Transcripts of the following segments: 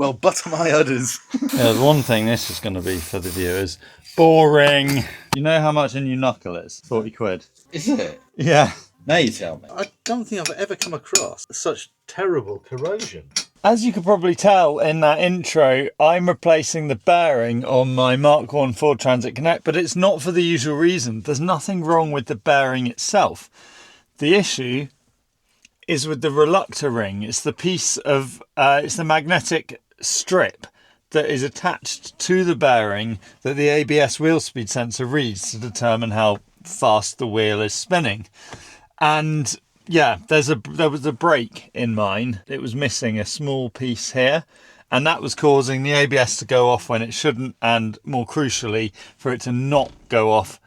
Well, butter my udders. There's one thing this is going to be for the viewers. Boring. You know how much a new knuckle is? 40 quid. Is it? Yeah. Now you tell me. I don't think I've ever come across such terrible corrosion. As you could probably tell in that intro, I'm replacing the bearing on my MK1 Ford Transit Connect, but it's not for the usual reason. There's nothing wrong with the bearing itself. The issue is with the reluctor ring. It's the piece of, it's the magnetic strip that is attached to the bearing that the ABS wheel speed sensor reads to determine how fast the wheel is spinning. And yeah, there was a break in mine. It was missing a small piece here, and that was causing the ABS to go off when it shouldn't, and more crucially, for it to not go off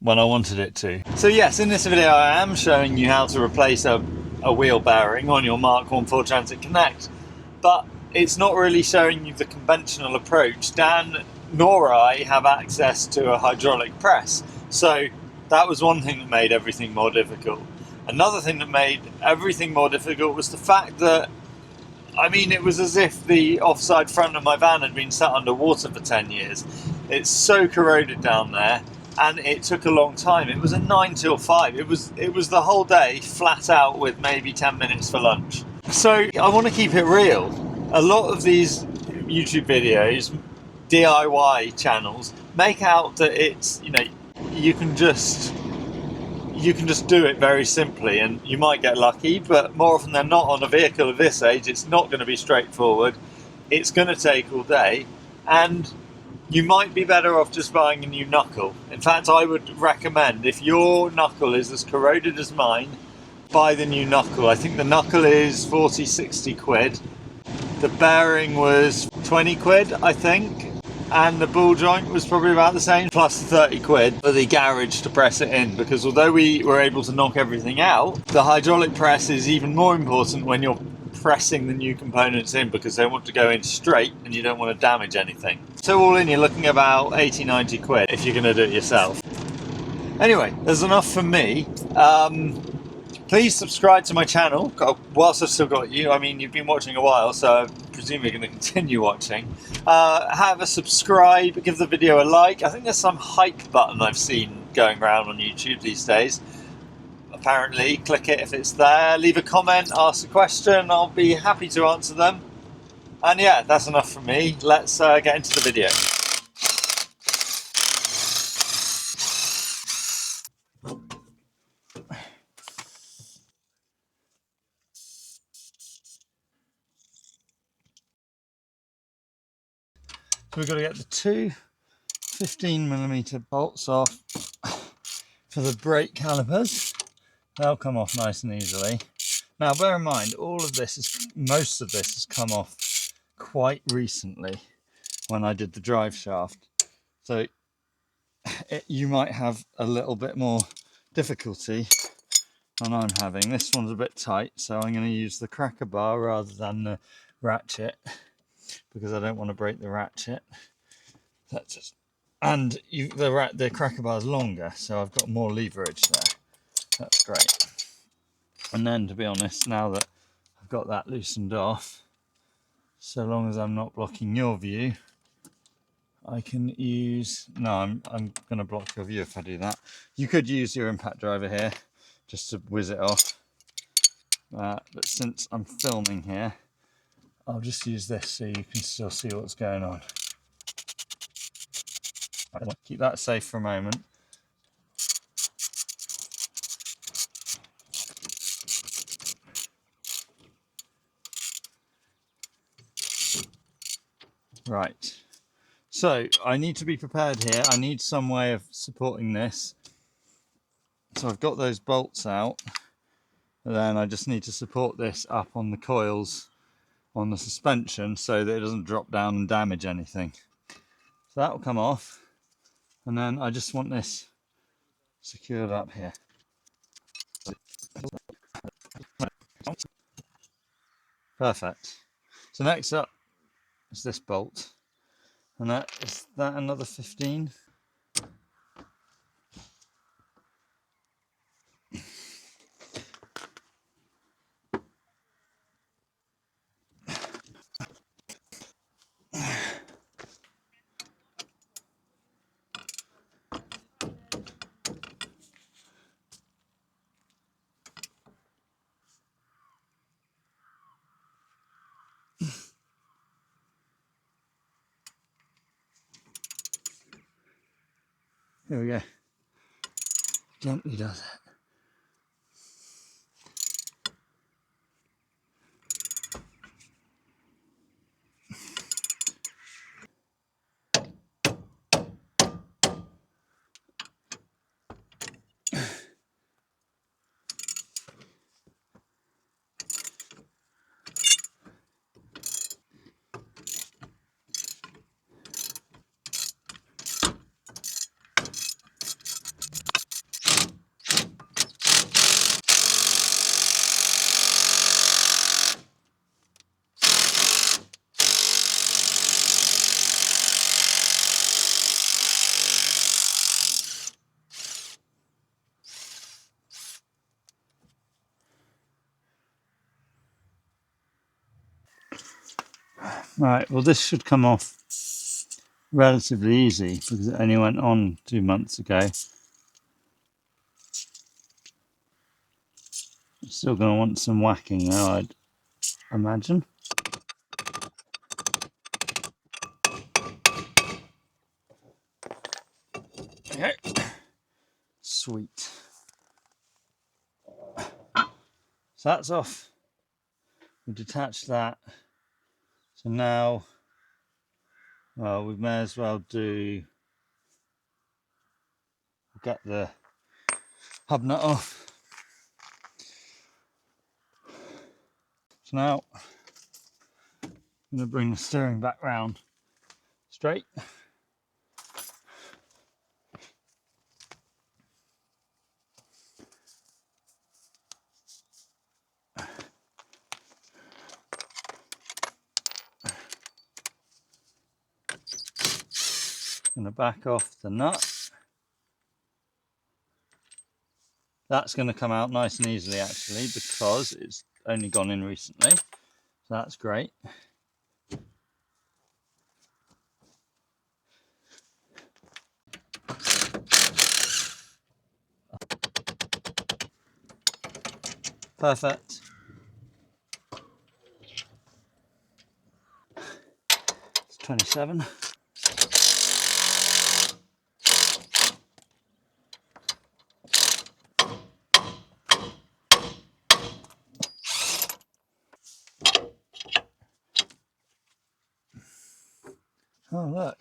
when I wanted it to. So yes, in this video I am showing you how to replace a wheel bearing on your MK1 Ford Transit Connect, but it's not really showing you the conventional approach. Dan nor I have access to a hydraulic press, so that was one thing that made everything more difficult. Another thing that made everything more difficult was the fact that, I mean, it was as if the offside front of my van had been sat under water for 10 years. It's so corroded down there, and it took a long time. It was a 9 till 5. It was the whole day flat out with maybe 10 minutes for lunch. So I want to keep it real. A lot of these YouTube videos, DIY channels, make out that it's, you know, you can just do it very simply and you might get lucky, but more often than not on a vehicle of this age, it's not going to be straightforward. It's going to take all day, and you might be better off just buying a new knuckle. In fact, I would recommend, if your knuckle is as corroded as mine, buy the new knuckle. I think the knuckle is 40, 60 quid. The bearing was 20 quid, I think. And the ball joint was probably about the same, plus 30 quid for the garage to press it in, because although we were able to knock everything out, the hydraulic press is even more important when you're pressing the new components in, because they want to go in straight and you don't want to damage anything. So all in, you're looking about 80, 90 quid if you're going to do it yourself. Anyway, there's enough from me. Please subscribe to my channel whilst I've still got you. I mean, you've been watching a while, so I presume you're going to continue watching. Have a subscribe, give the video a like. I think there's some hype button I've seen going around on YouTube these days. Apparently, click it if it's there. Leave a comment, ask a question. I'll be happy to answer them. And yeah, that's enough from me. Let's get into the video. So we've got to get the two 15mm bolts off for the brake calipers. They'll come off nice and easily. Now bear in mind, most of this has come off quite recently when I did the drive shaft. So you might have a little bit more difficulty than I'm having. This one's a bit tight, so I'm going to use the cracker bar rather than the ratchet, because I don't want to break the ratchet. That's just, and the cracker bar is longer, so I've got more leverage there. That's great. And then, to be honest, now that I've got that loosened off, so long as I'm not blocking your view, I can use, no, I'm going to block your view if I do that. You could use your impact driver here just to whiz it off, but since I'm filming here, I'll just use this so you can still see what's going on. Right, keep that safe for a moment. Right, so I need to be prepared here. I need some way of supporting this. So I've got those bolts out, and then I just need to support this up on the coils on the suspension so that it doesn't drop down and damage anything. So that will come off, and then I just want this secured up here. Perfect. So next up is this bolt, and is that another 15? Here we go. Gently does it. Right, well this should come off relatively easy because it only went on 2 months ago. Still going to want some whacking though, I'd imagine. Okay. Sweet. So that's off. We detached that. So now, well, we may as well get the hub nut off. So now, I'm going to bring the steering back round straight. Going to back off the nut. That's going to come out nice and easily actually because it's only gone in recently. So that's great. Perfect. It's 27. Oh look.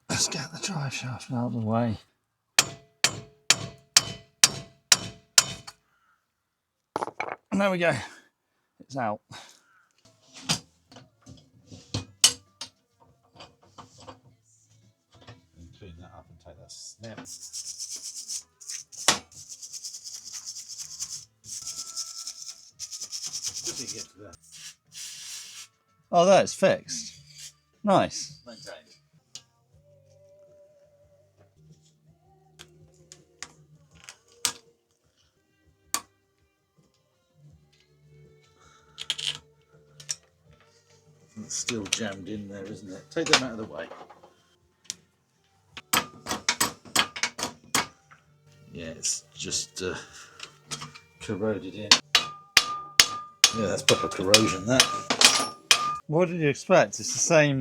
Let's get the drive shaft out of the way. And there we go. It's out. Clean that up and take that snap. Just to get to that. Oh, there, it's fixed. Nice. Maintain. It's still jammed in there, isn't it? Take them out of the way. Yeah, it's just corroded in. Yeah, that's proper corrosion, that. What did you expect? It's the same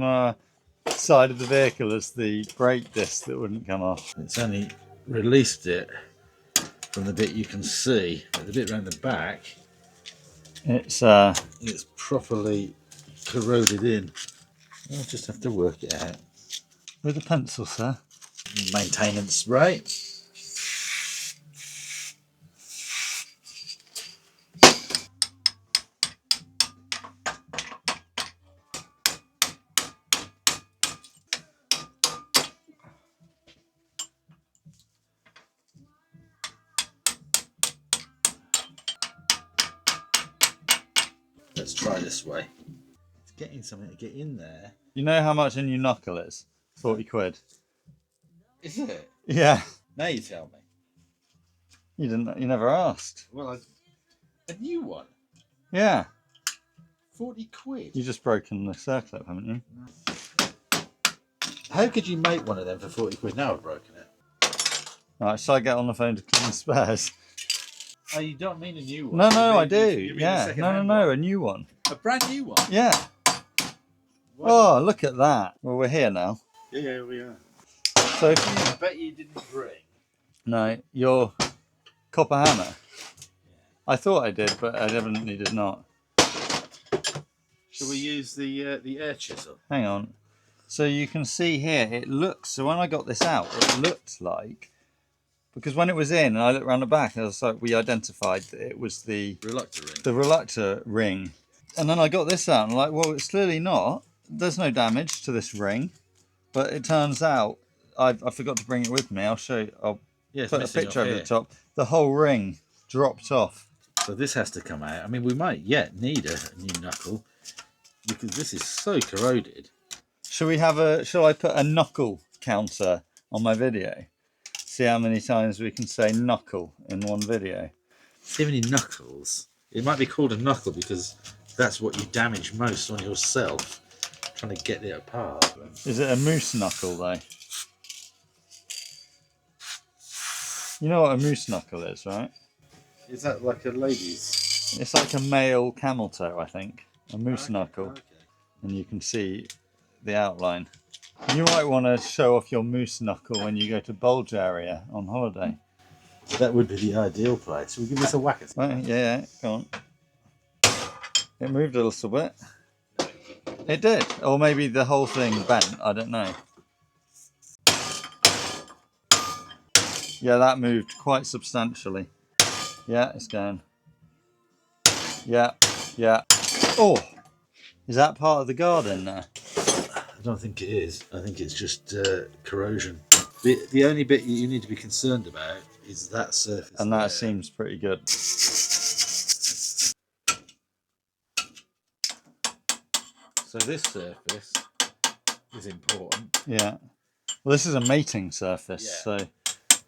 side of the vehicle as the brake disc that wouldn't come off. It's only released it from the bit you can see, but the bit around the back, It's properly corroded in. I'll just have to work it out. with a pencil, sir. Maintenance spray. Let's try this way. It's getting something to get in there. You know how much a new knuckle is? 40 quid. Is it? Yeah. Now you tell me. You didn't. You never asked. Well, a new one. Yeah. 40 quid. You've just broken the circlip, haven't you? How could you make one of them for 40 quid? Now I've broken it. Right, shall I get on the phone to clean spares? Oh, you don't mean a new one? No, I do. You mean Yeah. No, a new one. A brand new one? Yeah. Oh, look at that. Well, we're here now. Yeah, we are. So if I bet you didn't bring. No, your copper hammer. I thought I did, but I evidently did not. Shall we use the air chisel? Hang on. So you can see here, it looks, so when I got this out, it looked like, because when it was in and I looked around the back, and we identified that it was the reluctor ring. And then I got this out and I'm like, well, it's clearly not. There's no damage to this ring. But it turns out, I forgot to bring it with me. I'll show you, I'll put a picture over the top. The whole ring dropped off. So this has to come out. I mean, we might yet need a new knuckle because this is so corroded. Shall I put a knuckle counter on my video? See how many times we can say knuckle in one video. See how many knuckles? It might be called a knuckle because that's what you damage most on yourself, trying to get it apart. Is it a moose knuckle though? You know what a moose knuckle is, right? Is that like a lady's? It's like a male camel toe, I think. A moose knuckle. Okay. And you can see the outline. You might want to show off your moose knuckle when you go to Bulgaria on holiday. That would be the ideal place. Shall we give this a whack? Right, yeah, go on. It moved a little bit. It did. Or maybe the whole thing bent, I don't know. Yeah, that moved quite substantially. Yeah, it's going. Yeah. Oh! Is that part of the garden there? I don't think it is. I think it's just corrosion. The only bit you need to be concerned about is that surface. And that seems pretty good. So this surface is important. Yeah. Well, this is a mating surface, so...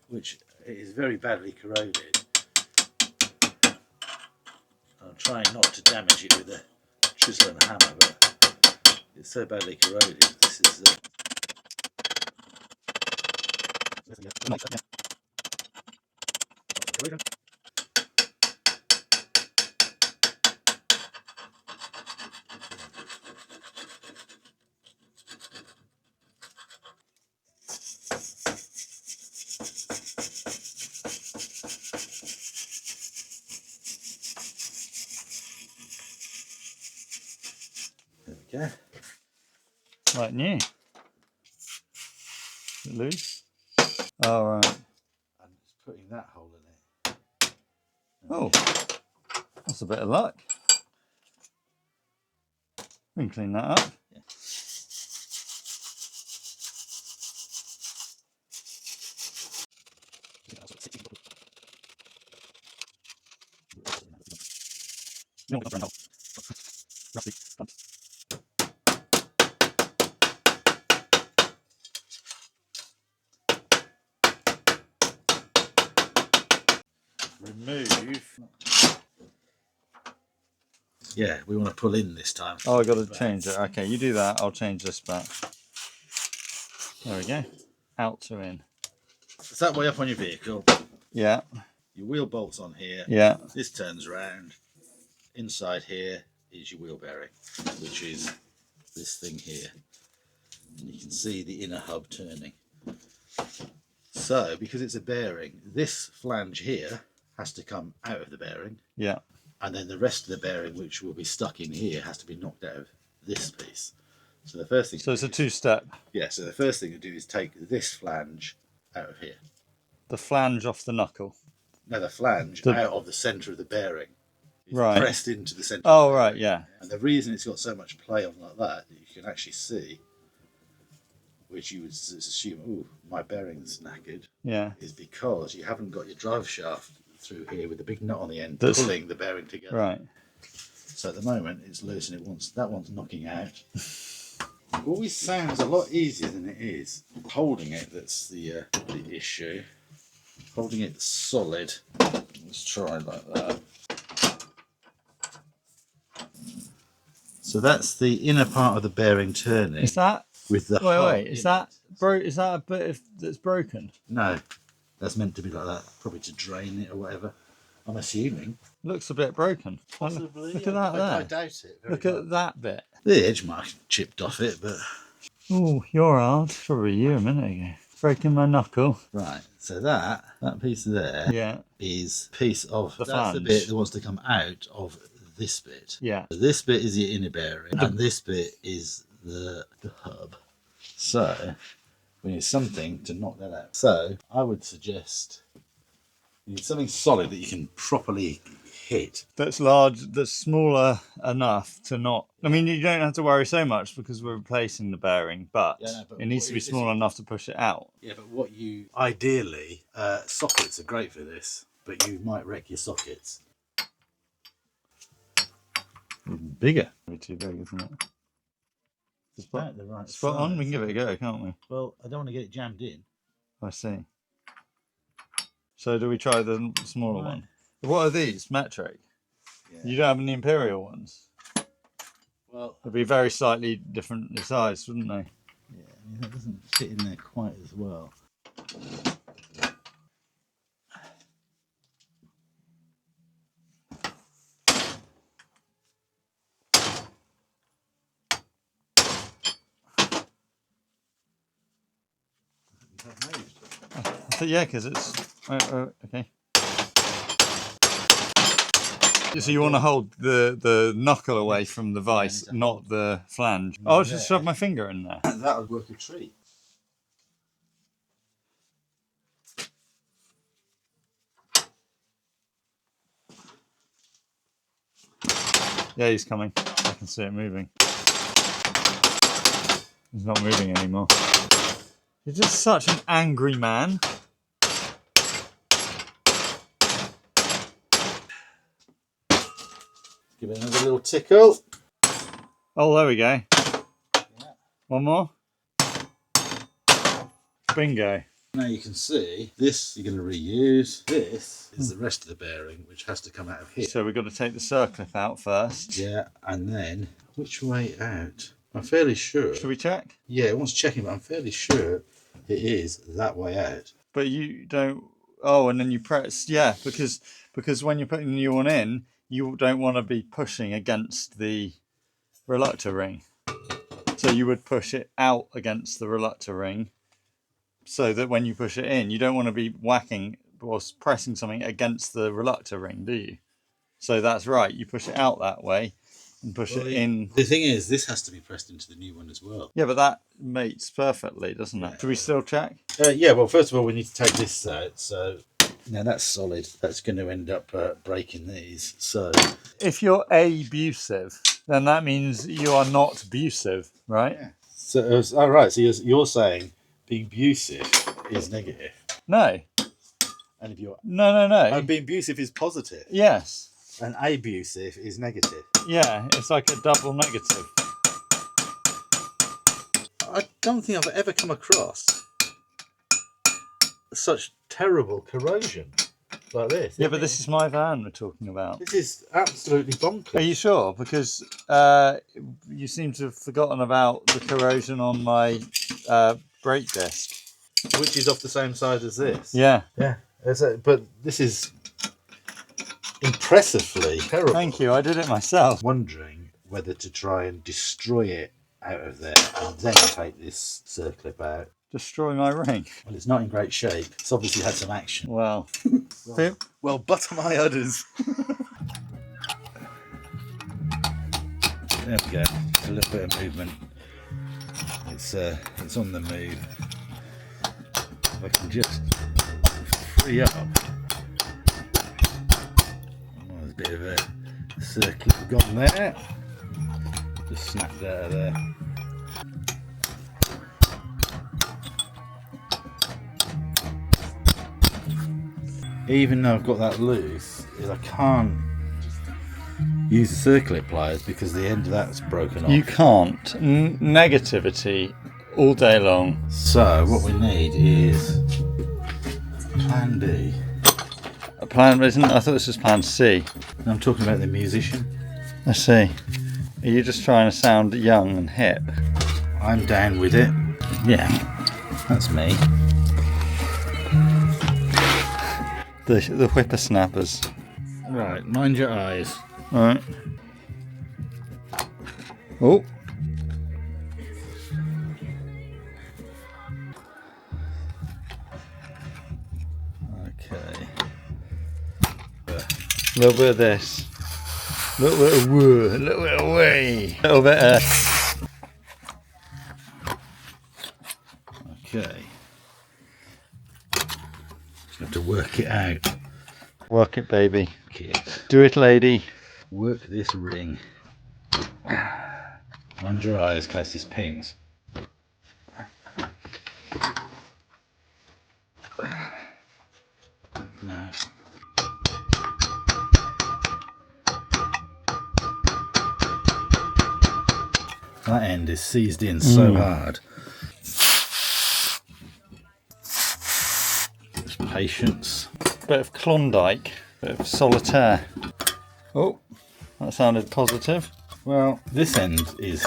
Which is very badly corroded. I'm trying not to damage it with a chisel and a hammer, but it's so badly corroded. This is... There we go. Like new. Is it loose? Oh, right. I'm just putting that hole in it. Oh, that's a bit of luck. We can clean that up. Yeah. Remove. Yeah, we want to pull in this time. Oh, I got to change it. Okay, you do that. I'll change this back. There we go. Out to in. Is that way up on your vehicle? Yeah. Your wheel bolt's on here. Yeah. This turns around. Inside here is your wheel bearing, which is this thing here. And you can see the inner hub turning. So, because it's a bearing, this flange here has to come out of the bearing. Yeah. And then the rest of the bearing, which will be stuck in here, has to be knocked out of this piece. So the first thing. So it's a two-step. Yeah. So the first thing to do is take this flange out of here. The flange off the knuckle. No, the flange out of the centre of the bearing. It's right. Pressed into the centre. Oh, right. Yeah. And the reason it's got so much play on like that, you can actually see, which you would assume, oh, my bearing's knackered. Yeah. Is because you haven't got your drive shaft through here with a big nut on the end pulling the bearing together. Right. So at the moment it's loose and that one's knocking out. It always sounds a lot easier than it is. Holding it, that's the issue. holding it solid. Let's try like that. So that's the inner part of the bearing turning. Is that? With the Wait. Is that Is that a bit that's broken? No, that's meant to be like that. Probably to drain it or whatever. I'm assuming. Looks a bit broken. Possibly. Look at that there. I doubt it. Look at that bit. The edge mark chipped off it, but Oh, you're hard. Probably you a minute ago. Breaking my knuckle. right. So that piece there is a piece of the that's flange. the bit that wants to come out of this bit. Yeah. So this bit is your inner bearing, and this bit is the hub. So we need something to knock that out. So I would suggest you need something solid that you can properly hit. That's large, that's smaller enough to not... I mean, you don't have to worry so much because we're replacing the bearing, but, but it needs to be small enough to push it out. Yeah, but what you... Ideally, sockets are great for this, but you might wreck your sockets. Even bigger. Maybe too big, isn't it? Spot, the right spot on, size. we can give it a go, can't we? Well, I don't want to get it jammed in. I see. So do we try the smaller one? What are these? Metric? Yeah. You don't have any Imperial ones? Well, They'd be very slightly different in size, wouldn't they? yeah, I mean, that doesn't fit in there quite as well. Yeah, because it's... okay. So you want to hold the knuckle away from the vice, not the flange. Oh, I'll just shove my finger in there. That would work a treat. Yeah, he's coming. I can see it moving. He's not moving anymore. You're just such an angry man. Give it another little tickle. Oh, there we go. Yeah. One more. Bingo. Now you can see this you're going to reuse. This is the rest of the bearing, which has to come out of here. So we've got to take the circlip out first. Yeah, and then which way out? I'm fairly sure. Should we check? Yeah, it wants checking, but I'm fairly sure it is that way out. But you don't... Oh, and then you press... Yeah, because when you're putting the new one in, you don't want to be pushing against the reluctor ring. So you would push it out against the reluctor ring so that when you push it in, you don't want to be whacking or pressing something against the reluctor ring, do you? So that's right. You push it out that way and push it in. The thing is, this has to be pressed into the new one as well. Yeah, but that mates perfectly, doesn't it? Should we still check? Yeah, well, first of all, we need to take this out. So now that's solid. That's going to end up breaking these. So if you're abusive, then that means you are not abusive, right? yeah. So all right. So you're saying being abusive is negative, No. and if you're No. being abusive is positive, Yes. and abusive is negative. Yeah, it's like a double negative. I don't think I've ever come across such terrible corrosion like this. Yeah, but this is my van we're talking about. This is absolutely bonkers. Are you sure? Because you seem to have forgotten about the corrosion on my brake disc. Which is off the same side as this. Yeah. Yeah. But this is impressively terrible. Thank you. I did it myself. Wondering whether to try and destroy it out of there and then take this circlip out. Destroy my ring. Well, it's not in great shape. It's obviously had some action. Well. Well, butter my udders. There we go. A little bit of movement. It's on the move. If I can just free up. Oh, there's a bit of a circlip gone there. Just snapped out of there. Even though I've got that loose, I can't use the circlip pliers because the end of that's broken off. You can't. Negativity all day long. So what we need is Plan B. A plan, isn't it? I thought this was plan C. I'm talking about the musician. I see. Are you just trying to sound young and hip? I'm down with it. Yeah. That's me. The whippersnappers. Right, mind your eyes. Alright. Oh. Okay. A little bit of this. A little bit of woo. A little bit of way. A little bit of... Okay. You have to work it out. Work it, baby. Okay. Do it, lady. Work this ring. Mind your eyes in case this pings. No. That end is seized in so hard. Just patience. Bit of Klondike. Bit of solitaire. Oh, that sounded positive. Well, this end is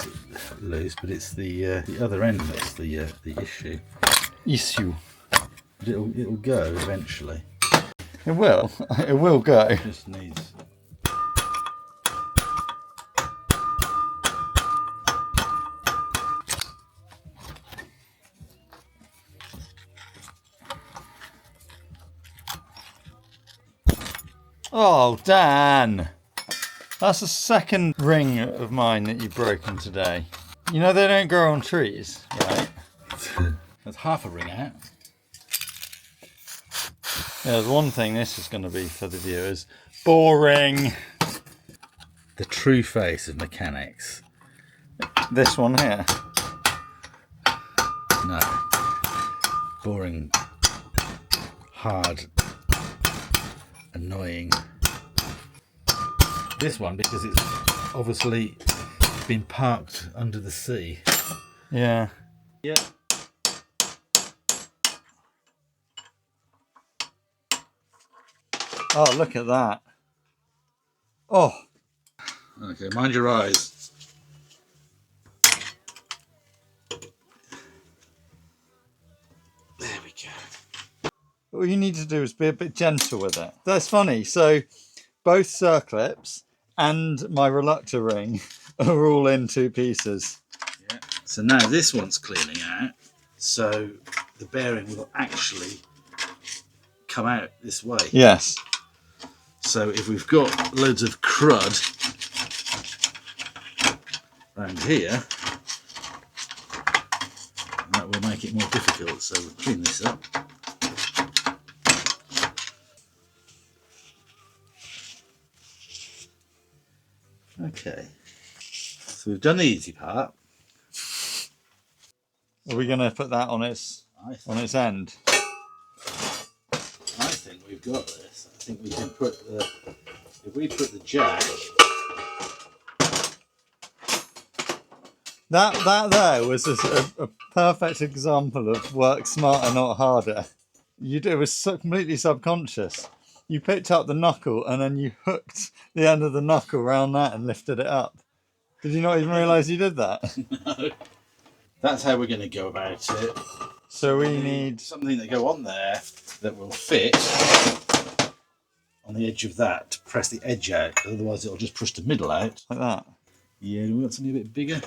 loose, but it's the other end that's the issue. Issue. But it'll go eventually. It will. It will go. It just needs. Oh, Dan. That's the second ring of mine that you've broken today. You know they don't grow on trees, right? That's half a ring out. Yeah, there's one thing this is going to be for the viewers. Boring. The true face of mechanics. This one here. No. Boring. Hard. Annoying. This one because it's obviously been parked under the sea. Yeah. Yeah. Oh, look at that. Oh. Okay, mind your eyes. There we go. All you need to do is be a bit gentle with it. That's funny. So both circlips and my reluctor ring are all in two pieces. Yeah. So now this one's cleaning out, so the bearing will actually come out this way. Yes. So if we've got loads of crud around here, that will make it more difficult. So we'll clean this up. Okay, so we've done the easy part. Are we going to put that on its end? I think we've got this. I think we can put the, if we put the jack. That there was a perfect example of work smarter, not harder. It was completely subconscious. You picked up the knuckle and then you hooked the end of the knuckle around that and lifted it up. Did you not even realise you did that? No. That's how we're going to go about it. So we need something that go on there that will fit on the edge of that to press the edge out. Otherwise it'll just push the middle out. like that. Yeah, we want something a bit bigger.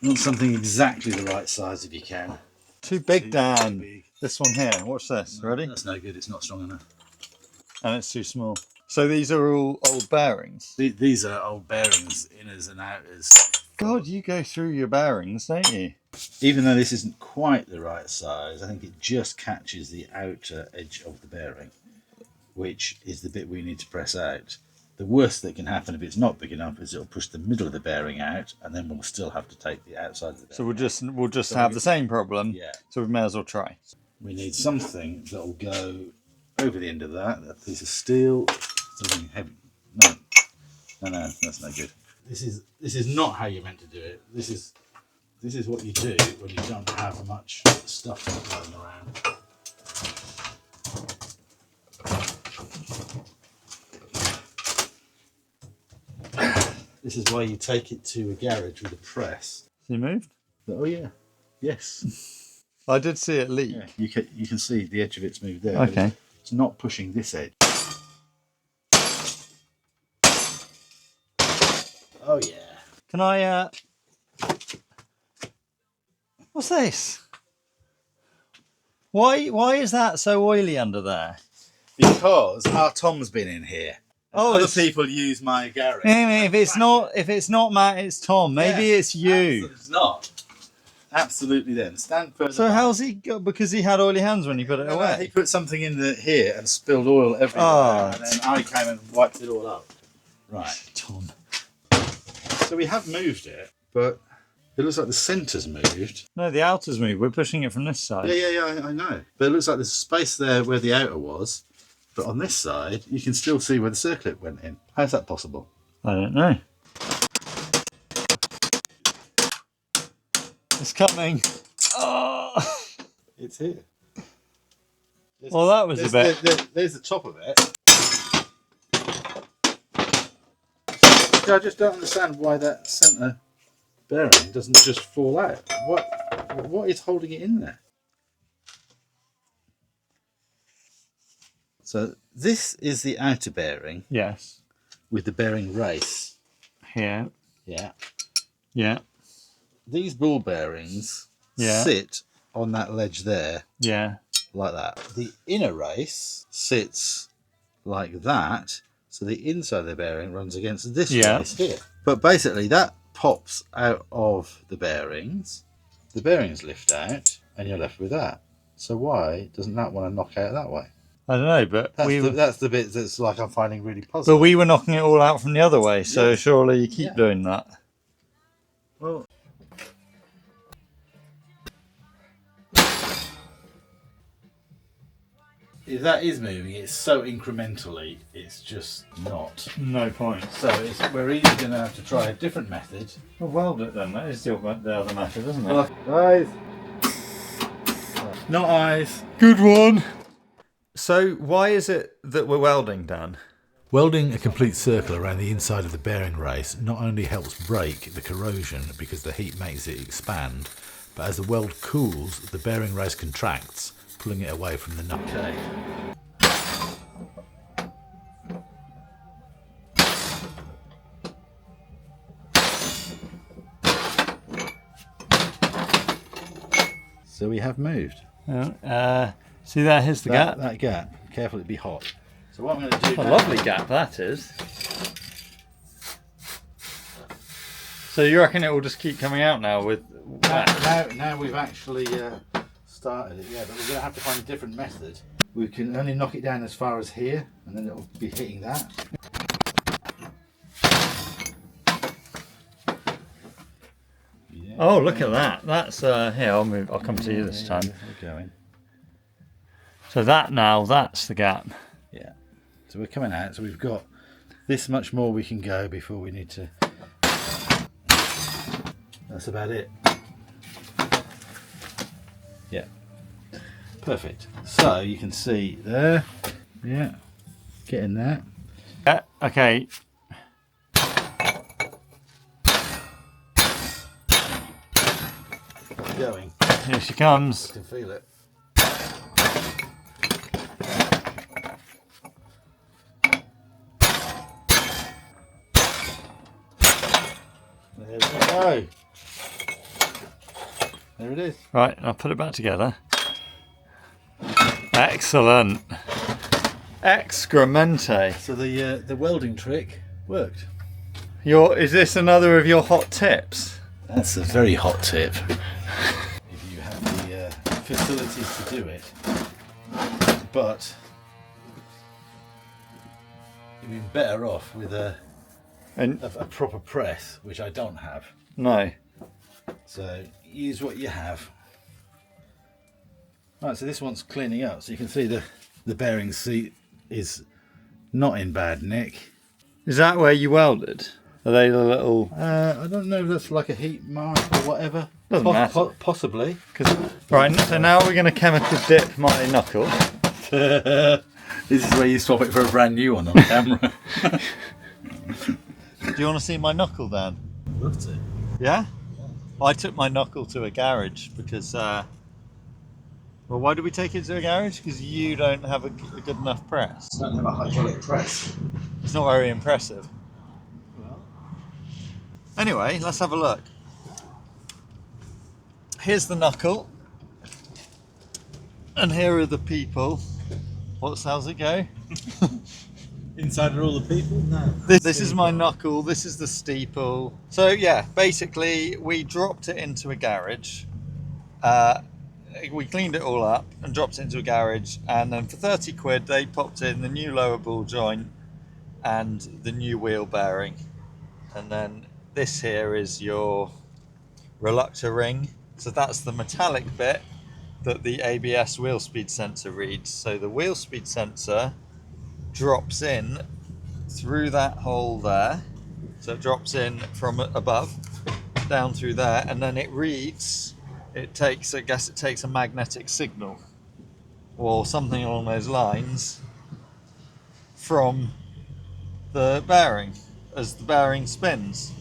We want something exactly the right size if you can. Too big, Dan. Too big. This one here. Watch this. No, Ready? That's no good. It's not strong enough. And it's too small. So these are all old bearings. These are old bearings, inners and outers. God, you go through your bearings, don't you? Even though this isn't quite the right size, I think it just catches the outer edge of the bearing, which is the bit we need to press out. The worst that can happen if it's not big enough is it'll push the middle of the bearing out, and then we'll still have to take the outside of the bearing. So we'll just have the same problem. Yeah. So we may as well try. We need something that will go over the end of that. A piece of steel, something heavy. No, that's no good. This is not how you're meant to do it. This is what you do when you don't have much stuff lying around. This is why you take it to a garage with a press. Has he moved? Oh yeah, yes. I did see it leak. Yeah, you can see the edge of it's moved there. Okay. It's not pushing this edge. Oh yeah. Can I, what's this? Why is that so oily under there? Because our Tom's been in here. Oh, Other people use my garage. If it's not Matt, it's Tom. Maybe Yeah, it's you. It's not. Absolutely then. Stand further So back. how's he got? Because he had oily hands when he put it No, away. he put something in here and spilled oil everywhere. Oh. And then I came and wiped it all up. Right. Tom. So we have moved it, but it looks like the centre's moved. No, the outer's moved. We're pushing it from this side. Yeah, I know. But it looks like there's a space there where the outer was. But on this side, you can still see where the circlip went in. How's that possible? I don't know. It's coming. Oh. It's here. Well, that was a bit. There's the top of it. I just don't understand why that centre bearing doesn't just fall out. What is holding it in there? So this is the outer bearing Yes. with the bearing race. Here. Yeah. Yeah. These ball bearings Yeah. sit on that ledge there Yeah. like that. The inner race sits like that. So the inside of the bearing runs against this race here. But basically that pops out of the bearings lift out, and you're left with that. So why doesn't that want to knock out that way? I don't know, but That's the bit that's like I'm finding really puzzling. But we were knocking it all out from the other way, so surely you keep doing that. Well, if that is moving, it's so incrementally, it's just not. No point. So we're either going to have to try a different method. Well, weld it then. That is the other method, isn't it? Eyes. Not eyes. Good one. So why is it that we're welding, Dan? Welding a complete circle around the inside of the bearing race not only helps break the corrosion because the heat makes it expand, but as the weld cools, the bearing race contracts, pulling it away from the nut. Okay. So we have moved. See there, here's the gap. That gap. Careful, it'd be hot. So what I'm going to do A now, lovely gap that is. So you reckon it will just keep coming out now with now we've actually started it, yeah, but we're going to have to find a different method. We can only knock it down as far as here, and then it'll be hitting that. Yeah. Oh, look at that. That's here, I'll come to you this time. We're going. So that's the gap. Yeah. So we're coming out, so we've got this much more we can go before we need to. That's about it. Yeah. Perfect. So you can see there. Yeah. Getting there. Yeah, okay. Going. Here she comes. I can feel it. There we go. There it is. Right, I'll put it back together. Excellent. Excremente. So the welding trick worked. Is this another of your hot tips? That's a very hot tip. If you have the facilities to do it, but you'd be better off with a proper press, which I don't have. No. So use what you have. Right, so this one's cleaning up, so you can see the bearing seat is not in bad nick. Is that where you welded? Are they the little... I don't know if that's like a heat mark or whatever. Doesn't matter. Possibly. Right, so now we're going to chemical dip my knuckle. This is where you swap it for a brand new one on camera. you want to see my Knuckle, Dan? Love to. Yeah? Well, I took my Knuckle to a garage because, well, why did we take it to a garage? Because you don't have a good enough press. I don't have a hydraulic press. It's not very impressive. Well, Anyway, let's have a look. Here's the Knuckle. And here are the people. How's it go? inside are all the people? No. This is my Knuckle, this is the steeple. So yeah, basically we dropped it into a garage. We cleaned it all up and dropped it into a garage, and then for 30 quid they popped in the new lower ball joint and the new wheel bearing. And then this here is your reluctor ring. So that's the metallic bit that the ABS wheel speed sensor reads. So the wheel speed sensor drops in through that hole there. So it drops in from above down through there, and then it reads, I guess it takes a magnetic signal or something along those lines from the bearing as the bearing spins.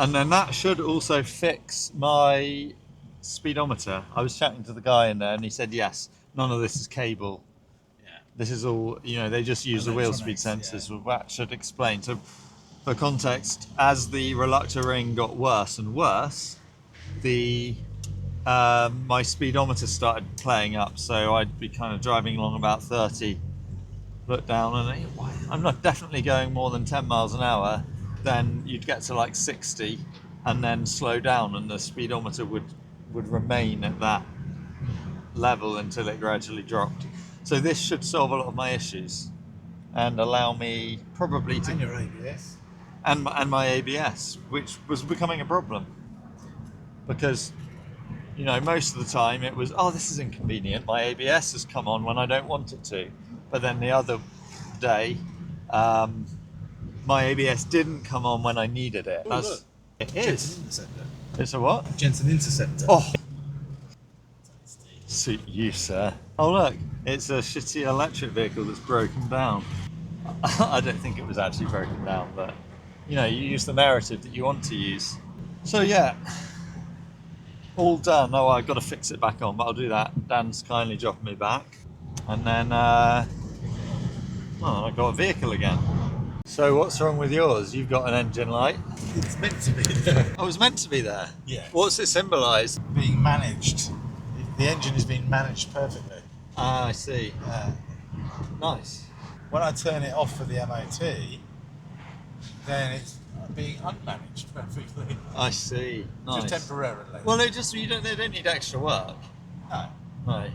And then that should also fix my speedometer. I was chatting to the guy in there and he said yes, none of this is cable. Yeah. This is all, they just use the wheel speed sensors. Well, that should explain. So for context, as the reluctor ring got worse and worse, my speedometer started playing up. So I'd be kind of driving along about 30, look down and I'm not definitely going more than 10 miles an hour. Then you'd get to like 60 and then slow down, and the speedometer would remain at that level until it gradually dropped. So this should solve a lot of my issues and allow me probably to... And your ABS. And my ABS, which was becoming a problem. Because, most of the time it was, this is inconvenient, my ABS has come on when I don't want it to. But then the other day, my ABS didn't come on when I needed it. Oh, look. It Jensen is. Interceptor. It's a what? Jensen Interceptor. Oh, suit you, sir. Oh look, it's a shitty electric vehicle that's broken down. I don't think it was actually broken down, but you use the narrative that you want to use. So yeah, all done. Oh, I've got to fix it back on, but I'll do that. Dan's kindly dropping me back, and then I got a vehicle again. So what's wrong with yours? You've got an engine light. It's meant to be there. Oh, it was meant to be there. Yeah. What's it symbolise? Being managed. The engine is being managed perfectly. Ah, I see. Nice. When I turn it off for the MOT, then it's being unmanaged perfectly. I see. Nice. Just temporarily. Well, they don't need extra work. No. No.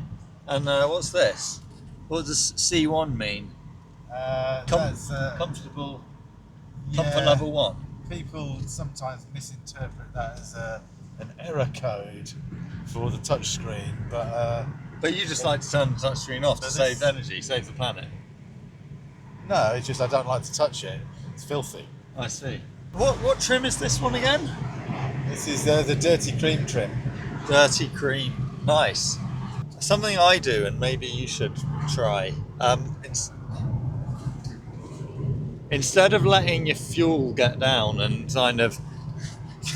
And what's this? What does C1 mean? That's Comfortable. yeah, Comfort level 1. People sometimes misinterpret that as an error code for the touchscreen, But you just like to turn the touchscreen off to So save this- energy, save the planet. no, it's just I don't like to touch it. It's filthy. I see. What trim is this one again? This is the dirty cream trim. Dirty cream. Nice. Something I do, and maybe you should try. Instead of letting your fuel get down and kind of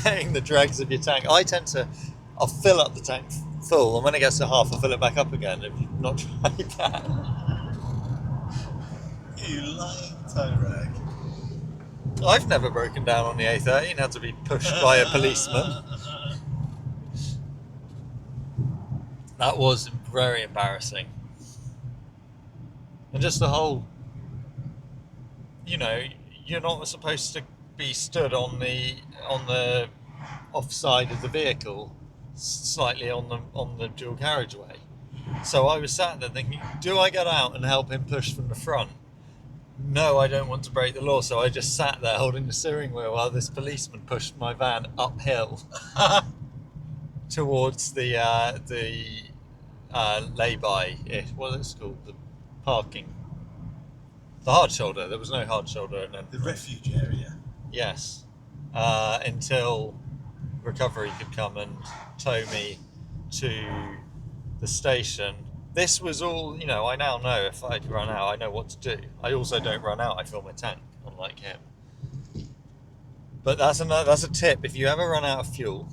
getting the dregs of your tank, I'll fill up the tank full, and when it gets to half, I'll fill it back up again. Have you not tried that? You lying toe rag. I've never broken down on the A13 and had to be pushed by a policeman. That was very embarrassing. And just the whole, you're not supposed to be stood on the off side of the vehicle, slightly on the dual carriageway. So I was sat there thinking, do I get out and help him push from the front? No, I don't want to break the law, so I just sat there holding the steering wheel while this policeman pushed my van uphill towards the lay-by, what is it called, the parking, the hard shoulder. There was no hard shoulder, and then The refuge area. yes, until recovery could come and tow me to the station. This was all, I now know if I run out, I know what to do. I also don't run out, I fill my tank, unlike him. But that's a tip. If you ever run out of fuel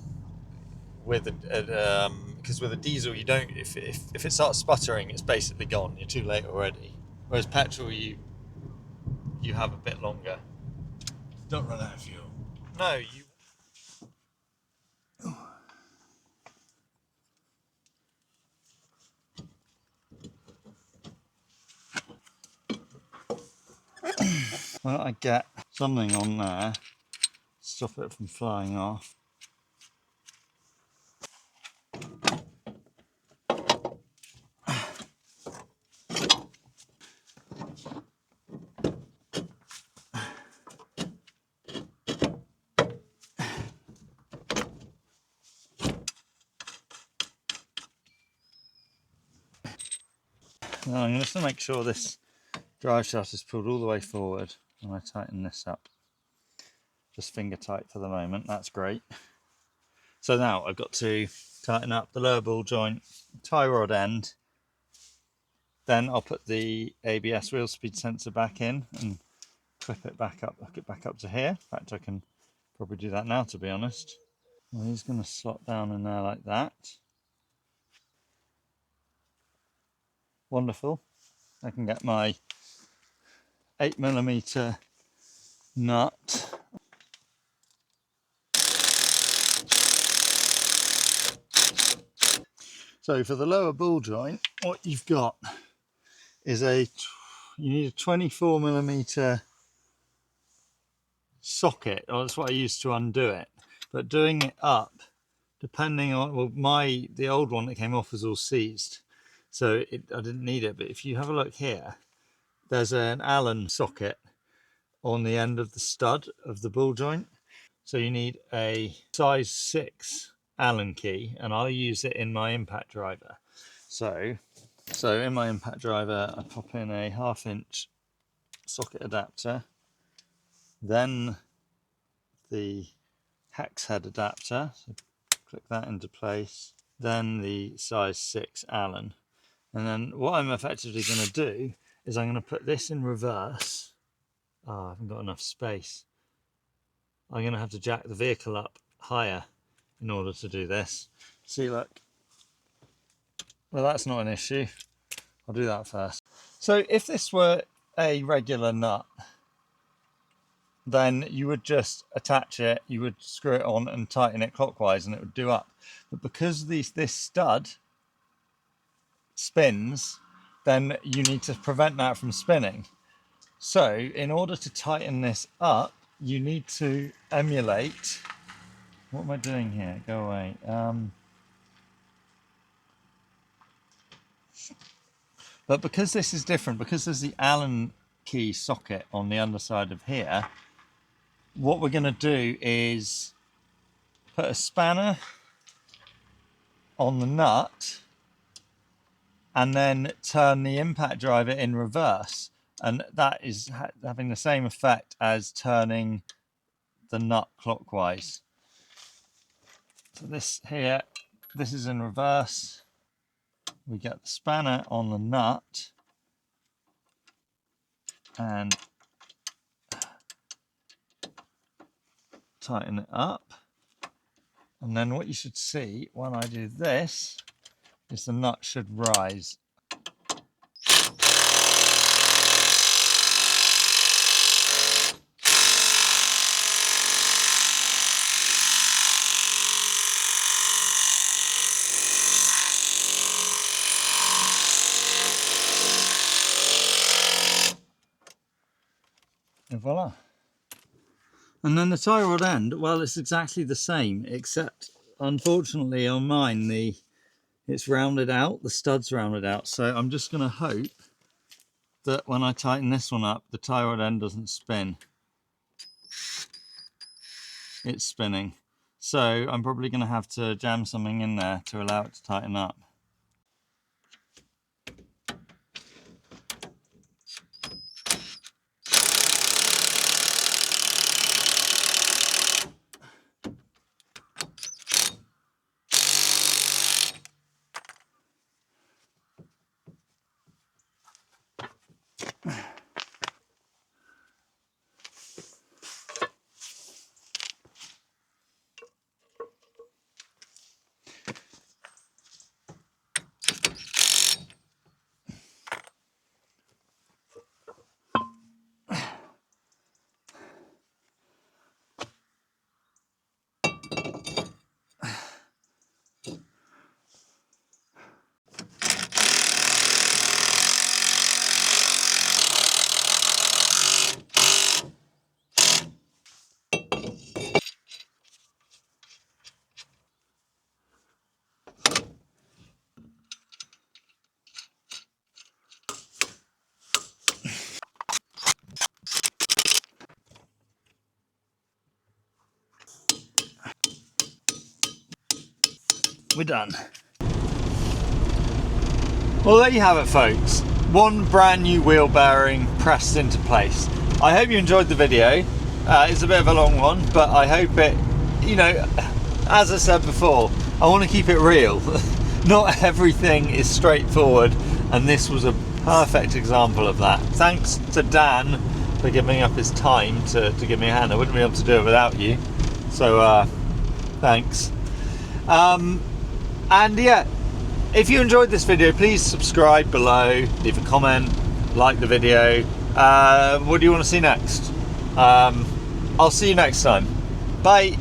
with because with a diesel you don't, if it starts sputtering, it's basically gone. You're too late already. Whereas petrol, you have a bit longer. Don't run out of fuel. No, you. Well, I get something on there, stop it from flying off. Now I'm just going to make sure this drive shaft is pulled all the way forward, and I tighten this up. Just finger tight for the moment, that's great. So now I've got to tighten up the lower ball joint, tie rod end, then I'll put the ABS wheel speed sensor back in and clip it back up, hook it back up to here. In fact, I can probably do that now, to be honest. Well, he's going to slot down in there like that. Wonderful. I can get my 8mm nut. So for the lower ball joint, what you've got is you need a 24mm socket, or that's what I used to undo it. But doing it up, depending on, well, the old one that came off was all seized, so I didn't need it. But if you have a look here, there's an Allen socket on the end of the stud of the ball joint. So you need a size 6 Allen key, and I'll use it in my impact driver. So in my impact driver, I pop in a 1/2 inch socket adapter, then the hex head adapter, so click that into place, then the size 6 Allen. And then what I'm effectively going to do is I'm going to put this in reverse. Oh, I haven't got enough space. I'm going to have to jack the vehicle up higher in order to do this. See, look. Well, that's not an issue. I'll do that first. So if this were a regular nut, then you would just attach it, you would screw it on and tighten it clockwise and it would do up. But because this stud spins, then you need to prevent that from spinning. So in order to tighten this up, you need to emulate, what am I doing here? Go away. But because this is different, because there's the Allen key socket on the underside of here, what we're going to do is put a spanner on the nut and then turn the impact driver in reverse. And that is having the same effect as turning the nut clockwise. So this here, this is in reverse. We get the spanner on the nut and tighten it up. And then what you should see when I do this is the nut should rise. And voila. And then the tie rod end, well, it's exactly the same, except unfortunately on mine, it's rounded out, the stud's rounded out. So I'm just going to hope that when I tighten this one up, the tie rod end doesn't spin. It's spinning. So I'm probably going to have to jam something in there to allow it to tighten up. we're done. Well, there you have it, folks. One brand new wheel bearing pressed into place. I hope you enjoyed the video. It's a bit of a long one, but I hope it, you know, as I said before, I want to keep it real. Not everything is straightforward, and this was a perfect example of that. Thanks to Dan for giving up his time to give me a hand. I wouldn't be able to do it without you. So, thanks. And yeah, if you enjoyed this video, please subscribe below, leave a comment, like the video. What do you want to see next? I'll see you next time. Bye.